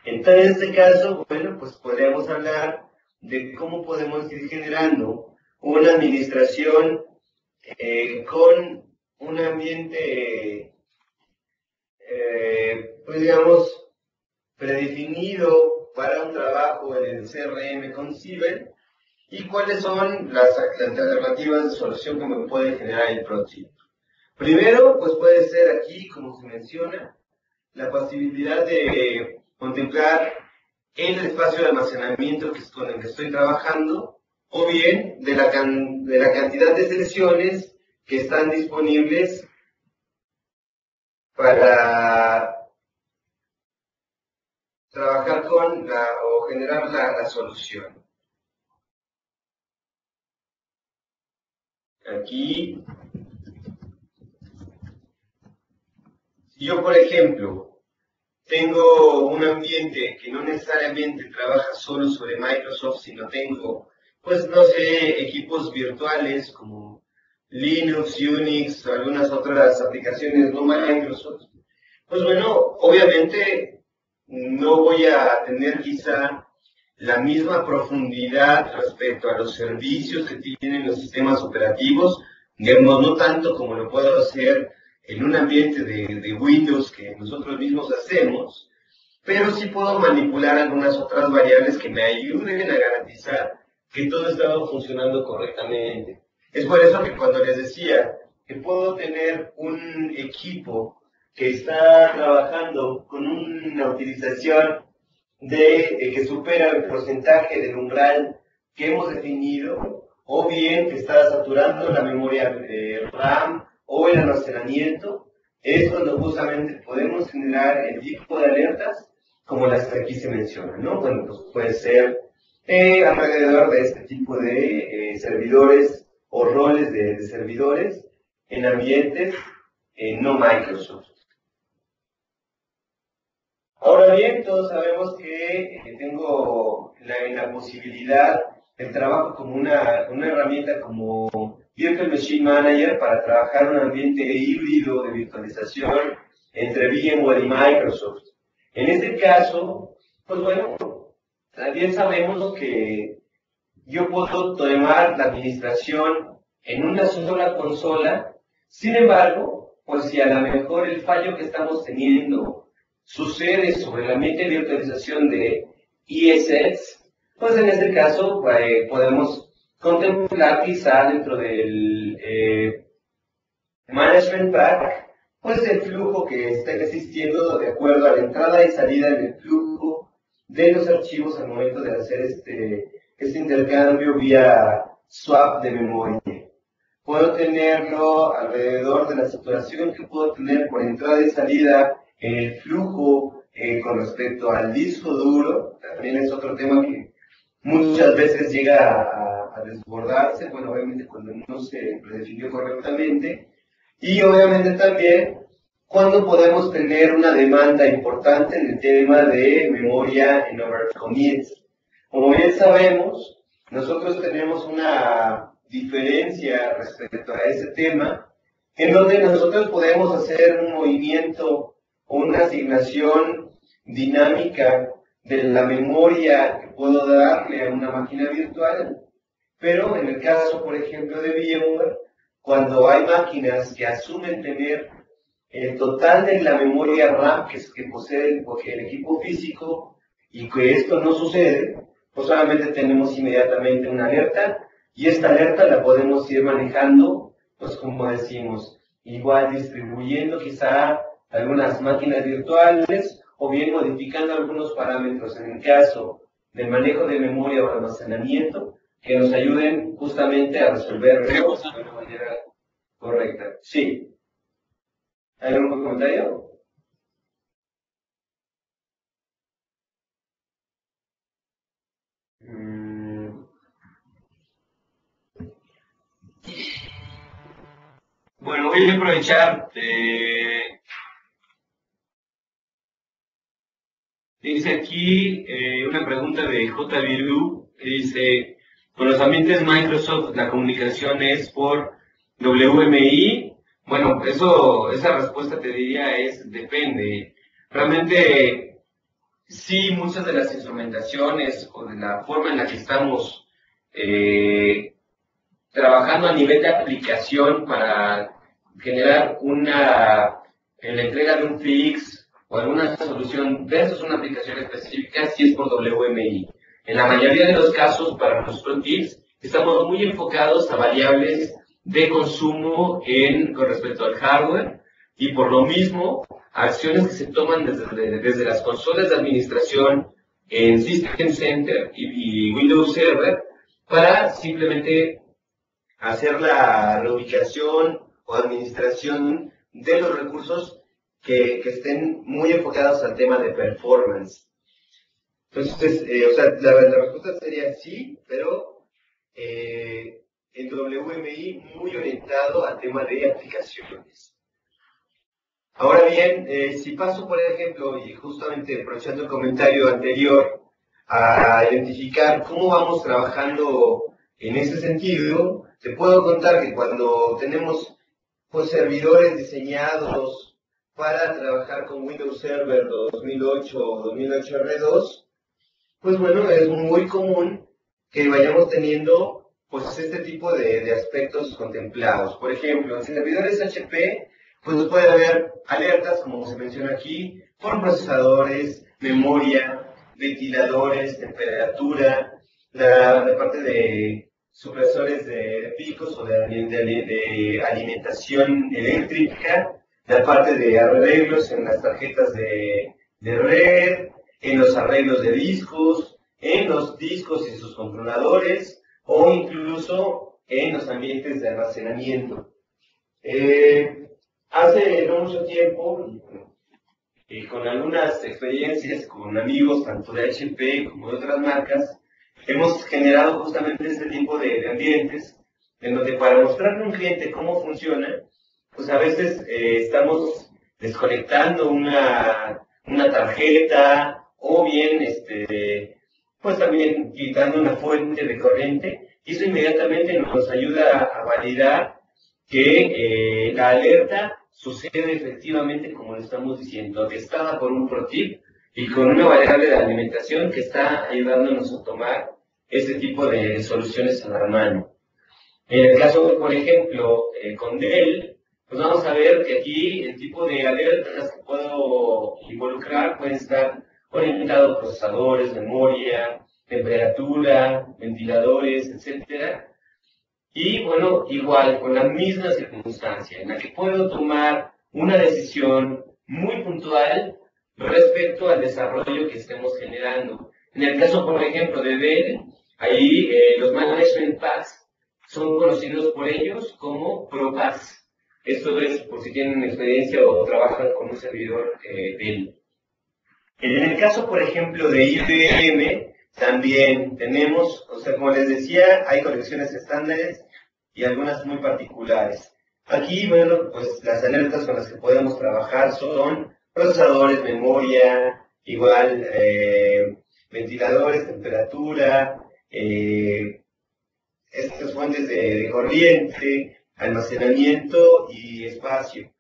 Entonces, en este caso, bueno, pues podríamos hablar de cómo podemos ir generando una administración con un ambiente, pues digamos, predefinido para un trabajo en el CRM con Ciber y cuáles son las alternativas de solución que me puede generar el ProTip. Primero, pues puede ser aquí, como se menciona, la posibilidad de contemplar el espacio de almacenamiento con el que estoy trabajando, o bien de la cantidad de sesiones que están disponibles para trabajar con o generar la solución. Aquí, si yo, por ejemplo, tengo un ambiente que no necesariamente trabaja solo sobre Microsoft, sino tengo, pues no sé, equipos virtuales como Linux, Unix o algunas otras aplicaciones no Microsoft, pues bueno, obviamente no voy a tener quizá la misma profundidad respecto a los servicios que tienen los sistemas operativos, digamos, no tanto como lo puedo hacer en un ambiente de Windows que nosotros mismos hacemos, pero sí puedo manipular algunas otras variables que me ayuden a garantizar que todo está funcionando correctamente. Es por eso que cuando les decía que puedo tener un equipo que está trabajando con una utilización que supera el porcentaje del umbral que hemos definido, o bien que está saturando la memoria RAM o el almacenamiento, es cuando justamente podemos generar el tipo de alertas como las que aquí se mencionan, ¿no? Bueno, pues puede ser alrededor de este tipo de servidores o roles de servidores en ambientes no Microsoft. Ahora bien, todos sabemos que tengo la posibilidad del trabajo como una herramienta como Virtual Machine Manager para trabajar en un ambiente híbrido de virtualización entre VMware y Microsoft. En este caso, pues bueno, también sabemos que yo puedo tomar la administración en una sola consola. Sin embargo, pues si a lo mejor el fallo que estamos teniendo sucede sobre el ambiente de virtualización de ESX, pues en este caso podemos contemplar quizá dentro del Management Pack, pues el flujo que está existiendo de acuerdo a la entrada y salida del flujo de los archivos al momento de hacer este intercambio vía swap de memoria. Puedo tenerlo alrededor de la saturación que puedo tener por entrada y salida en el flujo con respecto al disco duro. También es otro tema que muchas veces llega a desbordarse, bueno, obviamente cuando no se predefinió correctamente. Y obviamente también cuando podemos tener una demanda importante en el tema de memoria en overcommit. Como bien sabemos, nosotros tenemos una diferencia respecto a ese tema, en donde nosotros podemos hacer un movimiento o una asignación dinámica de la memoria que puedo darle a una máquina virtual, pero en el caso, por ejemplo, de VMware, cuando hay máquinas que asumen tener el total de la memoria RAM que posee el equipo físico y que esto no sucede, pues solamente tenemos inmediatamente una alerta y esta alerta la podemos ir manejando, pues como decimos, igual distribuyendo quizá algunas máquinas virtuales o bien modificando algunos parámetros en el caso del manejo de memoria o almacenamiento que nos ayuden justamente a resolver de una manera correcta. Sí. ¿Hay algún comentario? Bueno, voy a aprovechar. Dice aquí una pregunta de J. Virú, que dice, con los ambientes Microsoft la comunicación es por WMI. Bueno, esa respuesta te diría depende. Realmente, sí, muchas de las instrumentaciones o de la forma en la que estamos trabajando a nivel de aplicación para generar la entrega de un fix o alguna solución versus una aplicación específica si es por WMI. En la mayoría de los casos, para los Pro Tips, estamos muy enfocados a variables de consumo con respecto al hardware y por lo mismo acciones que se toman desde las consolas de administración en System Center y Windows Server para simplemente hacer la reubicación o administración de los recursos que estén muy enfocados al tema de performance. Entonces, o sea, la respuesta sería sí, pero el WMI muy orientado al tema de aplicaciones. Ahora bien, si paso, por ejemplo, y justamente aprovechando el comentario anterior, a identificar cómo vamos trabajando en ese sentido, te puedo contar que cuando tenemos pues, servidores diseñados para trabajar con Windows Server 2008 o 2008 R2, pues bueno, es muy común que vayamos teniendo pues este tipo de aspectos contemplados. Por ejemplo, en servidores HP, pues puede haber alertas, como se menciona aquí, por procesadores, memoria, ventiladores, temperatura, la parte de supresores de picos o de alimentación eléctrica, la parte de arreglos en las tarjetas de red, en los arreglos de discos, en los discos y sus controladores, o incluso en los ambientes de almacenamiento. Hace no mucho tiempo, y con algunas experiencias con amigos, tanto de HP como de otras marcas, hemos generado justamente este tipo de ambientes, en donde para mostrarle a un cliente cómo funciona, pues a veces estamos desconectando una tarjeta, o bien pues también quitando una fuente de corriente, y eso inmediatamente nos ayuda a validar que la alerta sucede efectivamente como lo estamos diciendo, orquestada por un Pro Tip y con una variable de alimentación que está ayudándonos a tomar ese tipo de soluciones a la mano. En el caso, por ejemplo, con Dell, pues vamos a ver que aquí el tipo de alertas que puedo involucrar pueden estar orientados a procesadores, memoria, temperatura, ventiladores, etcétera. Y bueno, igual, con la misma circunstancia, en la que puedo tomar una decisión muy puntual respecto al desarrollo que estemos generando. En el caso, por ejemplo, de Dell, ahí los Management Packs son conocidos por ellos como ProPass. Esto es por si tienen experiencia o trabajan con un servidor Dell. En el caso, por ejemplo, de IBM, también tenemos, o sea, como les decía, hay colecciones estándares y algunas muy particulares. Aquí, bueno, pues las alertas con las que podemos trabajar son procesadores, memoria, igual ventiladores, temperatura, estas fuentes de corriente, almacenamiento y espacio.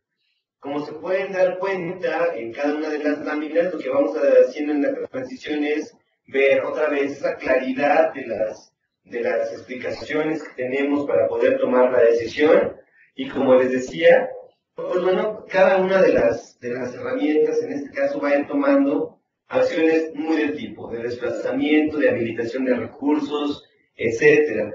Como se pueden dar cuenta, en cada una de las láminas, lo que vamos haciendo en la transición es ver otra vez esa claridad de las explicaciones que tenemos para poder tomar la decisión. Y como les decía, pues bueno, cada una de las herramientas, en este caso, va a ir tomando acciones muy del tipo, de desplazamiento, de habilitación de recursos, etcétera.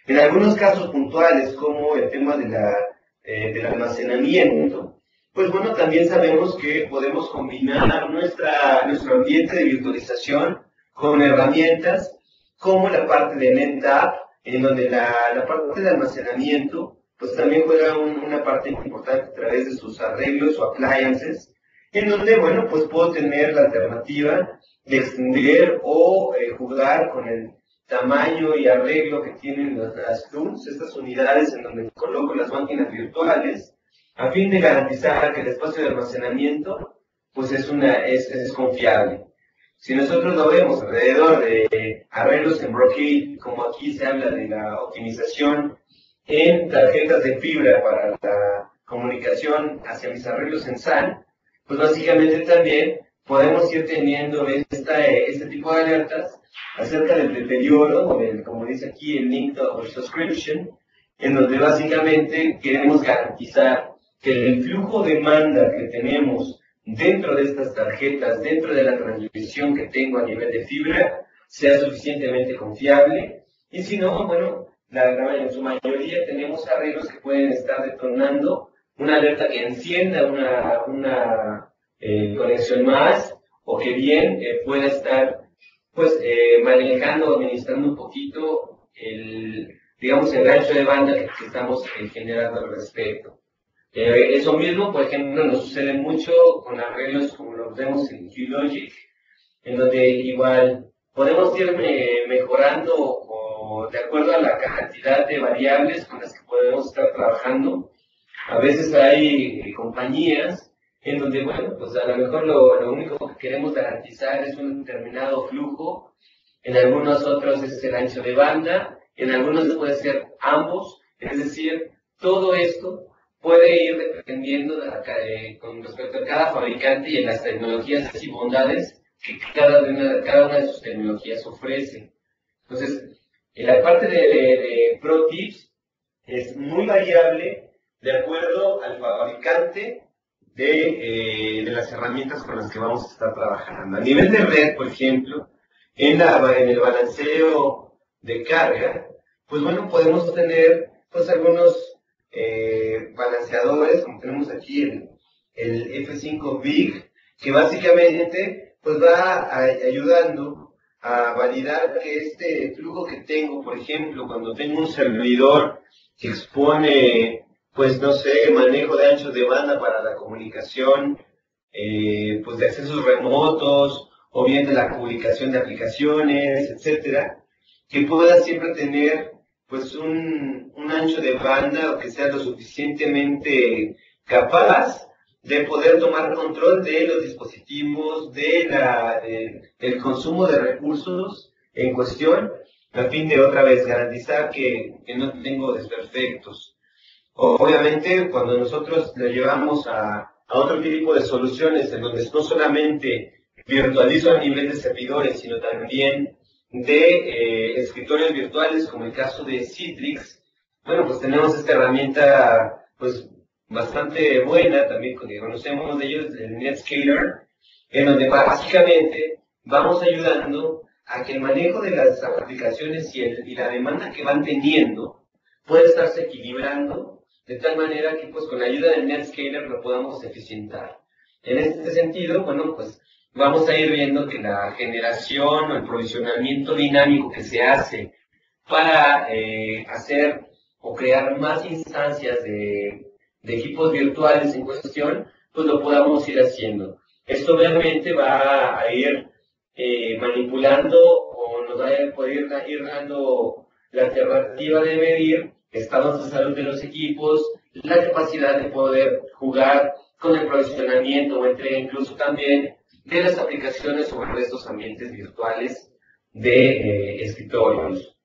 En algunos casos puntuales, como el tema del almacenamiento, pues bueno, también sabemos que podemos combinar nuestro ambiente de virtualización con herramientas como la parte de NetApp, en donde la parte de almacenamiento pues también juega una parte importante a través de sus arreglos o appliances, en donde, bueno, pues puedo tener la alternativa de extender o jugar con el tamaño y arreglo que tienen las tools, estas unidades en donde coloco las máquinas virtuales, a fin de garantizar que el espacio de almacenamiento pues es confiable. Si nosotros lo vemos alrededor de arreglos en Brocade, como aquí se habla de la optimización en tarjetas de fibra para la comunicación hacia mis arreglos en SAN, pues básicamente también podemos ir teniendo este tipo de alertas acerca del deterioro, o como dice aquí el link of subscription, en donde básicamente queremos garantizar que el flujo de demanda que tenemos dentro de estas tarjetas, dentro de la transmisión que tengo a nivel de fibra, sea suficientemente confiable. Y si no, bueno, en su mayoría tenemos arreglos que pueden estar detonando una alerta que encienda una conexión más, o que bien pueda estar pues manejando o administrando un poquito digamos, el ancho de banda que estamos generando al respecto. Eso mismo, por ejemplo, nos sucede mucho con arreglos como los vemos en QLogic, en donde igual podemos ir mejorando de acuerdo a la cantidad de variables con las que podemos estar trabajando. A veces hay compañías en donde, bueno, pues a lo mejor lo único que queremos garantizar es un determinado flujo, en algunos otros es el ancho de banda, en algunos puede ser ambos, es decir, todo esto puede ir dependiendo con respecto a cada fabricante y en las tecnologías y bondades que cada una de sus tecnologías ofrece. Entonces, en la parte de Pro Tips es muy variable de acuerdo al fabricante de las herramientas con las que vamos a estar trabajando. A nivel de red, por ejemplo, en el balanceo de carga, pues bueno, podemos tener pues algunos balanceadores, como tenemos aquí el F5 Big, que básicamente pues va ayudando a validar que este flujo que tengo, por ejemplo, cuando tengo un servidor que expone, pues no sé, manejo de anchos de banda para la comunicación, pues de accesos remotos, o bien de la publicación de aplicaciones, etcétera, que pueda siempre tener pues un ancho de banda o que sea lo suficientemente capaz de poder tomar control de los dispositivos, del consumo de recursos en cuestión, a fin de otra vez garantizar que no tengo desperfectos. Obviamente, cuando nosotros lo llevamos a otro tipo de soluciones en donde no solamente virtualizo a nivel de servidores, sino también de escritorios virtuales, como el caso de Citrix, bueno, pues tenemos esta herramienta pues bastante buena también, que conocemos de ellos, el Netscaler, en donde básicamente vamos ayudando a que el manejo de las aplicaciones y la demanda que van teniendo puede estarse equilibrando de tal manera que pues con la ayuda del Netscaler lo podamos eficientar. En este sentido, bueno, pues vamos a ir viendo que la generación o el provisionamiento dinámico que se hace para hacer o crear más instancias de equipos virtuales en cuestión, pues lo podamos ir haciendo. Esto obviamente va a ir manipulando o nos va a poder ir dando la alternativa de medir estados de salud de los equipos, la capacidad de poder jugar con el provisionamiento o entrega incluso también de las aplicaciones sobre estos ambientes virtuales de escritorios.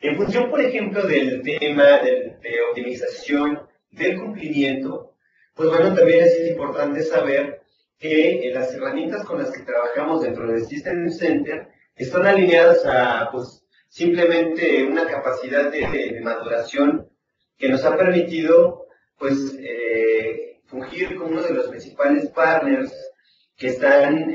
En función, por ejemplo, del tema de optimización del cumplimiento, pues bueno, también es importante saber que las herramientas con las que trabajamos dentro del System Center están alineadas a, pues, simplemente una capacidad de maduración que nos ha permitido, pues, fungir como uno de los principales partners que están,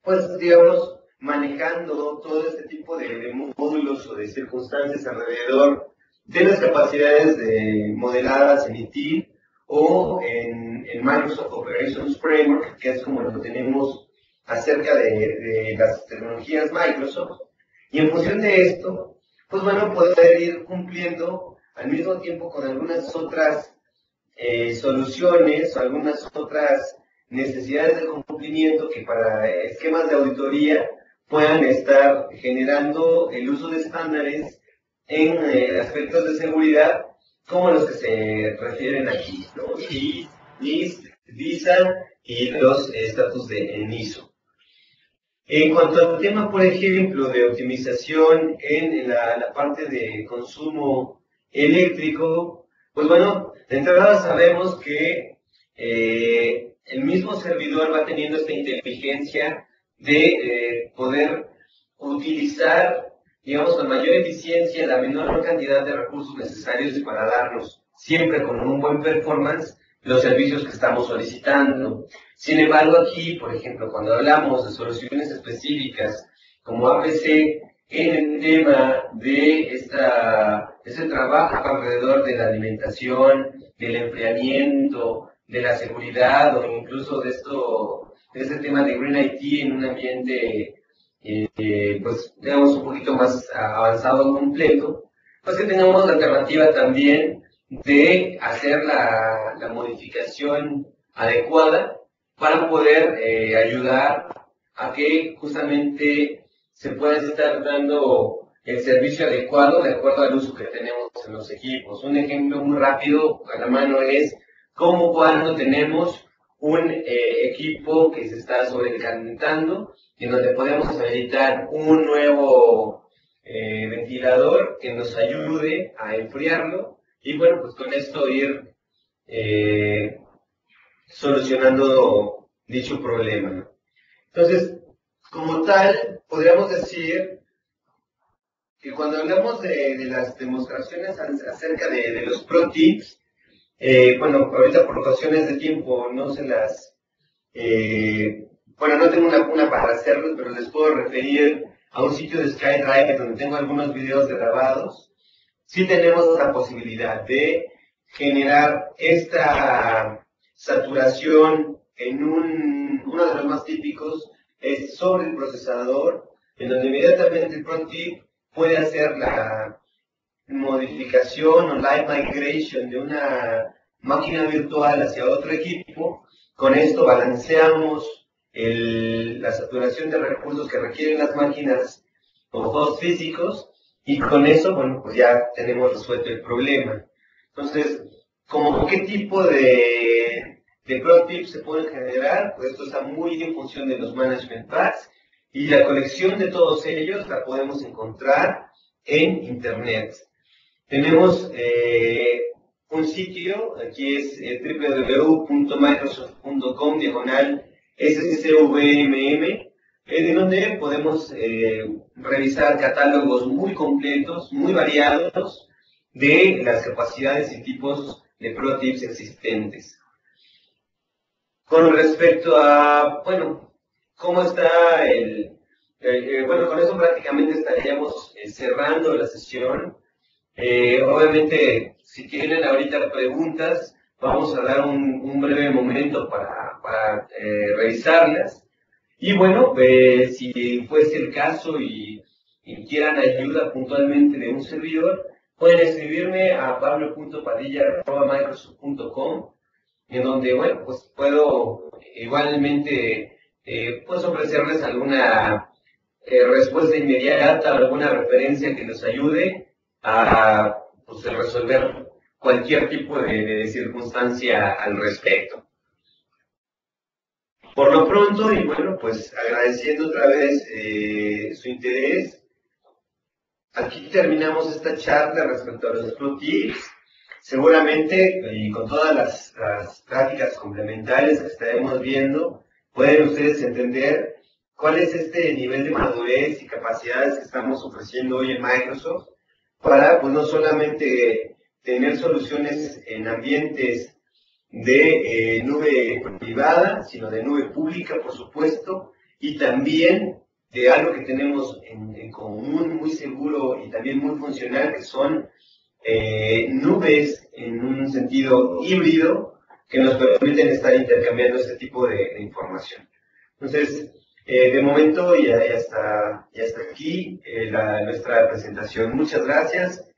pues, digamos, manejando todo este tipo de módulos o de circunstancias alrededor de las capacidades modeladas en IT o en Microsoft Operations Framework, que es como lo tenemos acerca de las tecnologías Microsoft. Y en función de esto, pues bueno, poder ir cumpliendo al mismo tiempo con algunas otras soluciones o algunas otras necesidades de cumplimiento que para esquemas de auditoría puedan estar generando el uso de estándares en aspectos de seguridad como los que se refieren aquí, ¿no? Y NIST, DISA y los estatus de NISO. En cuanto al tema, por ejemplo, de optimización en la parte de consumo eléctrico, pues bueno, de entrada sabemos que el mismo servidor va teniendo esta inteligencia de poder utilizar, digamos, con mayor eficiencia la menor cantidad de recursos necesarios para darnos, siempre con un buen performance, los servicios que estamos solicitando. Sin embargo, aquí, por ejemplo, cuando hablamos de soluciones específicas como APC, en el tema de este trabajo alrededor de la alimentación, del enfriamiento, de la seguridad o incluso de este tema de Green IT en un ambiente, pues, digamos, un poquito más avanzado o completo, pues que tengamos la alternativa también de hacer la modificación adecuada para poder ayudar a que justamente se pueda estar dando el servicio adecuado de acuerdo al uso que tenemos en los equipos. Un ejemplo muy rápido a la mano es cómo cuando tenemos un equipo que se está sobrecalentando, en donde podemos habilitar un nuevo ventilador que nos ayude a enfriarlo y bueno, pues con esto ir solucionando dicho problema. Entonces, como tal, podríamos decir que cuando hablamos de las demostraciones acerca de los Pro Tips, bueno, ahorita por cuestiones de tiempo no se las, bueno, no tengo una para hacerlo, pero les puedo referir a un sitio de SkyDrive donde tengo algunos videos grabados. Sí tenemos la posibilidad de generar esta saturación en uno de los más típicos, es sobre el procesador, en donde inmediatamente el ProTip puede hacer la modificación o live migration de una máquina virtual hacia otro equipo. Con esto balanceamos la saturación de recursos que requieren las máquinas o hosts físicos y con eso, bueno, pues ya tenemos resuelto el problema. Entonces, ¿cómo qué tipo de Pro Tips se pueden generar? Pues esto está muy en función de los Management Packs y la colección de todos ellos la podemos encontrar en Internet. Tenemos un sitio, aquí es www.microsoft.com/SCVMM, en donde podemos revisar catálogos muy completos, muy variados, de las capacidades y tipos de Pro Tips existentes. Con respecto a, bueno, cómo está bueno, con eso prácticamente estaríamos cerrando la sesión. Obviamente, si tienen ahorita preguntas, vamos a dar un breve momento para revisarlas. Y bueno, si fuese el caso y quieran ayuda puntualmente de un servidor, pueden escribirme a pablo.padilla@microsoft.com, en donde, bueno, pues puedo igualmente pues ofrecerles alguna respuesta inmediata, alguna referencia que nos ayude a pues, resolver cualquier tipo de circunstancia al respecto. Por lo pronto, y bueno, pues agradeciendo otra vez su interés, aquí terminamos esta charla respecto a los Pro Tips. Seguramente, y con todas las prácticas complementarias que estaremos viendo, pueden ustedes entender cuál es este nivel de madurez y capacidades que estamos ofreciendo hoy en Microsoft para, pues, no solamente tener soluciones en ambientes de nube privada, sino de nube pública, por supuesto, y también de algo que tenemos en común, muy seguro y también muy funcional, que son nubes en un sentido híbrido que nos permiten estar intercambiando este tipo de información. Entonces, de momento y hasta aquí nuestra presentación. Muchas gracias